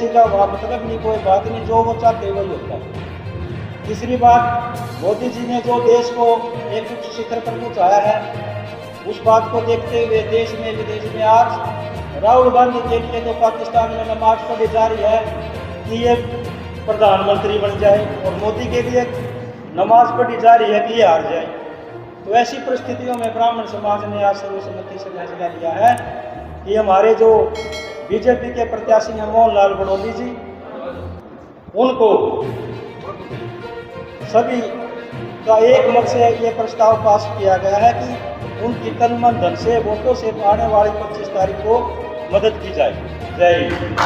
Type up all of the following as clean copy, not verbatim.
किसी का वहाँ मतलब नहीं, कोई बात नहीं, जो वो चाहते वही होता है। तीसरी बात, मोदी जी ने जो देश को एक उच्च शिखर पर पहुँचाया है, उस बात को देखते हुए देश में विदेश में आज राहुल गांधी के लिए तो पाकिस्तान में नमाज पढ़ी जा रही है कि ये प्रधानमंत्री बन जाए, और मोदी के लिए नमाज पढ़ी जा रही है कि ये हार जाए। तो ऐसी परिस्थितियों में ब्राह्मण समाज ने आज सर्वसम्मति से फैसला लिया है कि हमारे जो बीजेपी के प्रत्याशी हैं मोहनलाल बड़ौदी जी, उनको सभी का एक मत से ये प्रस्ताव पास किया गया है कि उनकी तन मन धन से वोटों से आने वाली 25 तारीख को मदद की जाए। जय हिंद।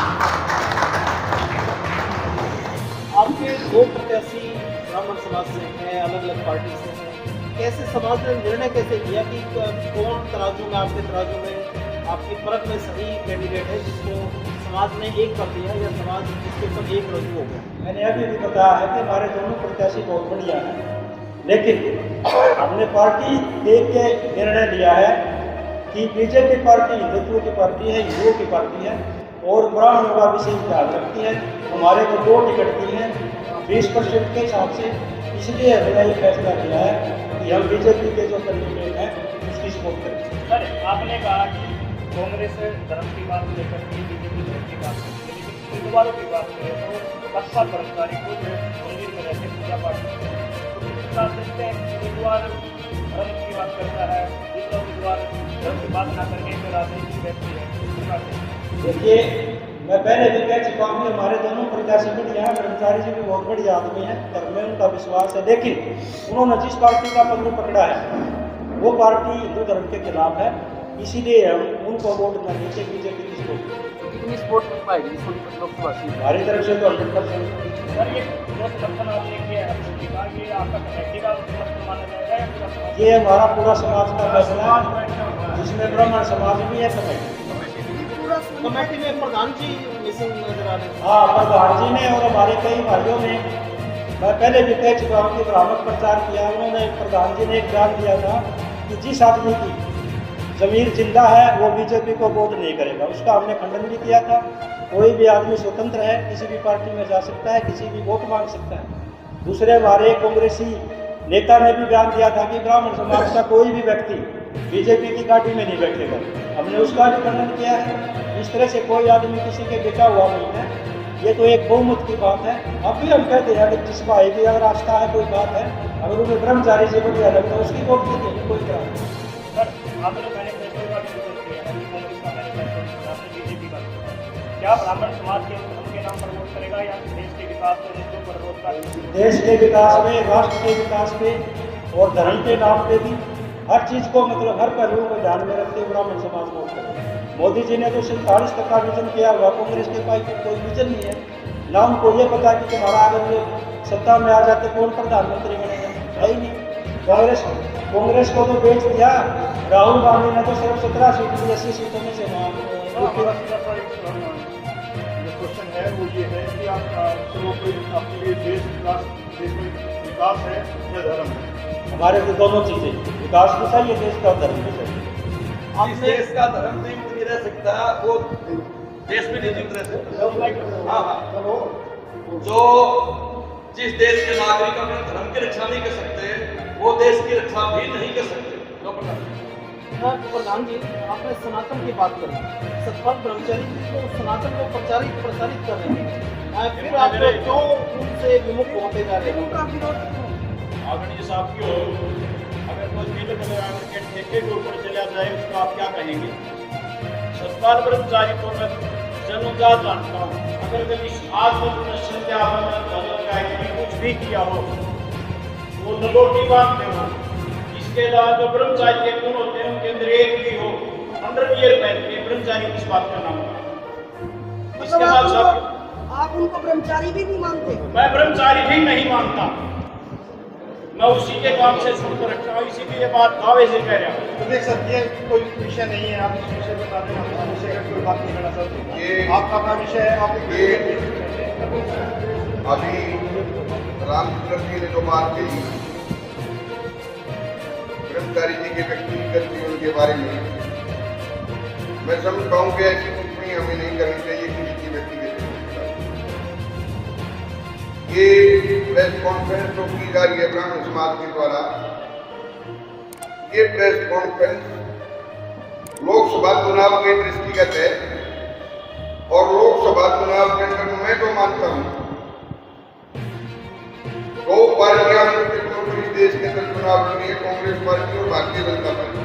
आपके दो प्रत्याशी ब्राह्मण समाज से हैं, अलग अलग पार्टी से हैं, कैसे समाज ने निर्णय कैसे किया कि कौन तराजू में, आपके तराजू में, आपकी परख में सही कैंडिडेट है जिसको समाज ने एक कर दिया या समाज जिसके ऊपर एक रजू हो गया? मैंने अभी भी बताया है कि हमारे दोनों प्रत्याशी बहुत बढ़िया हैं, लेकिन हमने पार्टी देख के निर्णय लिया है कि बीजेपी पार्टी हिंदुत्व की पार्टी है, हिंदुओं की पार्टी है और ब्राह्मणों का विशेष ध्यान रखती है। हमारे को 2 टिकट दी हैं 20% के हिसाब से, इसलिए हमने ये फैसला किया है कि हम बीजेपी के जो कैंडिडेट हैं उसकी सपोर्ट करें। सर, आपने कहा कि कांग्रेस धर्म की बात लेकर के बीजेपी धर्म की बात करती है, लेकिन उम्मीदवारों की बात करें तो बसपा कर्मचारी को मंदिर में रहते पूजा पाठ करते हैं, तो किस तरह देखते हैं उम्मीदवार धर्म की बात करता है, दूसरा उम्मीदवार धर्म की बात ना करके जो राजनीतिक व्यक्ति है? देखिए, मैं पहले भी कह चुका हूँ कि हमारे दोनों प्रत्याशी बढ़िया हैं, ब्रह्मचारी जी भी बहुत बढ़िया आदमी हैं, धर्म में उनका विश्वास है, लेकिन उन्होंने जिस पार्टी का पल्लू पकड़ा है वो पार्टी हिंदू धर्म के खिलाफ है, इसीलिए हम उनको वोट न नीचे बीजेपी की सपोर्ट। कितनी सपोर्ट मिल पाएगी लोकसभा सीट? हमारी तरफ से तो 100%। सर, ये जो समर्थन आपने किया है ये आपका कमेटी का समर्थन माना जाएगा या पूरा समाज? ये हमारा पूरा समाज का फैसला है, जिसमें ब्राह्मण समाज भी है, कमेटी में प्रधान जी मिसिंग नजर आ रहे हैं। हाँ, प्रधान जी ने और हमारे कई भाइयों ने, मैं पहले भी कह चुका हूँ कि भ्रामक प्रचार किया, उन्होंने प्रधान जी ने एक बयान दिया था कि जिस आदमी की जमीर जिंदा है वो बीजेपी को वोट नहीं करेगा, उसका हमने खंडन भी किया था। कोई भी आदमी स्वतंत्र है, किसी भी पार्टी में जा सकता है, किसी भी वोट मांग सकता है। दूसरे हमारे कांग्रेसी नेता ने भी बयान दिया था कि ब्राह्मण समाज का कोई भी व्यक्ति बीजेपी की पार्टी में नहीं बैठेगा, हमने उसका भी खंडन किया है। इस तरह से कोई आदमी किसी के बेटा हुआ नहीं है, ये तो एक बहुमत की बात है। अब भी हम कहते हैं कि जिसको आएगी अगर आस्था है, कोई बात है, अगर उन्हें ब्रह्मचारी से बढ़िया लगता है उसकी वोट देंगे, कोई क्या। सर, आपने मैनिफेस्टो का विरोध किया है, कांग्रेस का मैनिफेस्टो, आपने बीजेपी का, क्या ब्राह्मण समाज के धर्म के नाम पर वोट करेगा या देश के विकास के मुद्दों पर रोजगार, देश के विकास में, राष्ट्र के विकास पे और धर्म के नाम पे भी हर चीज़ को, मतलब हर पहलू को ध्यान में रखते हुए ब्राह्मण समाज वोट करेगा। मोदी जी ने तो 47 का विजन किया हुआ, कांग्रेस के पास कोई विजन नहीं है ना, उनको ये पता कि हमारा अगर ये सत्ता में आ जाते कौन प्रधानमंत्री बनेगा, है ही नहीं। कांग्रेस को तो बेच दिया, राहुल गांधी ने तो सिर्फ 17 सीट की 80 सीटों में से क्वेश्चन है वो ये है कि आपके लिए देश में विकास है या धर्म है? हमारे तो दोनों चीजें, विकास भी चाहिए देश का, धर्म भी चाहिए। जिस देश का धर्म जीवित नहीं रह सकता वो देश में नहीं जीवित रह सकता। हाँ, जो जिस देश के नागरिक अपने धर्म की रक्षा नहीं कर सकते वो देश की रक्षा भी नहीं कर सकते। प्रधान जी, आपने सनातन की बात करी, सतपाल ब्रह्मचारी जी को सनातन को प्रचारित कर रहे हैं, फिर आप लोग क्यों उनसे विमुख होते जा रहे हैं? आदरणीय साहब की अगर कोई मीडिया में आकर के ठेके के ऊपर चला जाए उसको आप क्या कहेंगे? सतपाल ब्रह्मचारी को मैं जन्मजात जानता हूँ, अगर कभी कुछ भी किया हो वो नलोटी बात में हो, इसके अलावा जो ब्रह्मचारी के गुण होते हैं उनके अंदर एक भी हो, अंडरवियर पहन के ब्रह्मचारी किस बात का नाम है? इसके बाद आप उनको ब्रह्मचारी भी नहीं मानते? मैं ब्रह्मचारी भी नहीं मानता, मैं उसी के काम से शुरू रखता हूँ, इसीलिए बात दावे से कह रहा हूँ। तो देख सकते हैं कोई विषय नहीं है, आप इस विषय बता दें, हम इस विषय का कोई बात नहीं करना चाहते। ये आपका अपना विषय है, आप अभी रामचंद्र जी ने जो बात कही ब्रह्मचारी जी के व्यक्तिगत जीवन के बारे में, मैं समझता हूँ कि ऐसी टिप्पणी हमें नहीं करनी चाहिए किसी की व्यक्तिगत जीवन के बारे में। ये प्रेस कॉन्फ्रेंस जो की जा रही है ब्राह्मण समाज के द्वारा, ये प्रेस कॉन्फ्रेंस लोकसभा चुनाव के दृष्टिगत है। और लोकसभा चुनाव के अंदर मैं तो मानता हूं 2 पार्टियां मुख्य तौर पर इस देश के अंदर चुनाव लड़ी है, कांग्रेस पार्टी और भारतीय जनता पार्टी।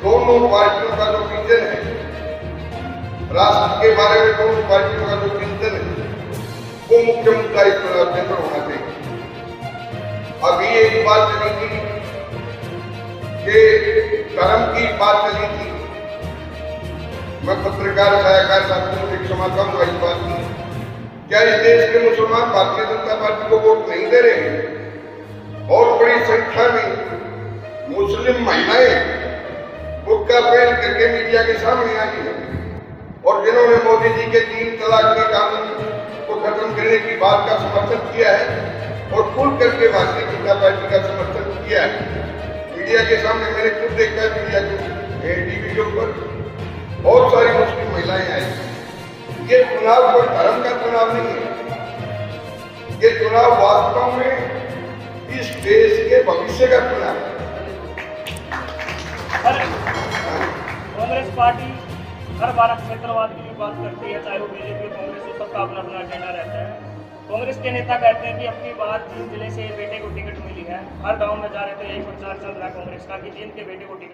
दोनों पार्टियों का जो विजन है, राष्ट्र के बारे में दोनों पार्टियों का जो चिंतन है, वो मुख्य मुद्दा इस चुनाव के अंदर होना चाहिए। अभी एक बात चली थी कि धर्म की बात चली थी। मैं पत्रकार सलाहकार साथियों से क्षमा चाहूंगा इस बात की। क्या इस देश के मुसलमान भारतीय जनता पार्टी को वोट नहीं दे रहे हैं? और बड़ी संख्या में मुस्लिम महिलाएं बुर्का पहन करके मीडिया के सामने आई है और जिन्होंने मोदी जी के 3 तलाक के कानून को खत्म करने की बात का समर्थन किया है और खुल करके भारतीय जनता पार्टी का समर्थन किया है। मीडिया के सामने मैंने खुद देखा है, मीडिया के टीवी के ऊपर बहुत सारी मुस्लिम महिलाएं आई। ये चुनाव कोई धर्म का चुनाव नहीं है, ये चुनाव वास्तव में इस देश के भविष्य का चुनाव है। कांग्रेस पार्टी हर बार क्षेत्रवाद की बात करती है, चाहे वो बीजेपी कांग्रेस हो, सबका अपना अपना एजेंडा रहता है। कांग्रेस के नेता कहते हैं कि अपनी बार जींद जिले से बेटे को टिकट मिली है, हर गांव में जा रहे थे, यही प्रचार चल रहा है कांग्रेस का कि जींद के बेटे को टिकट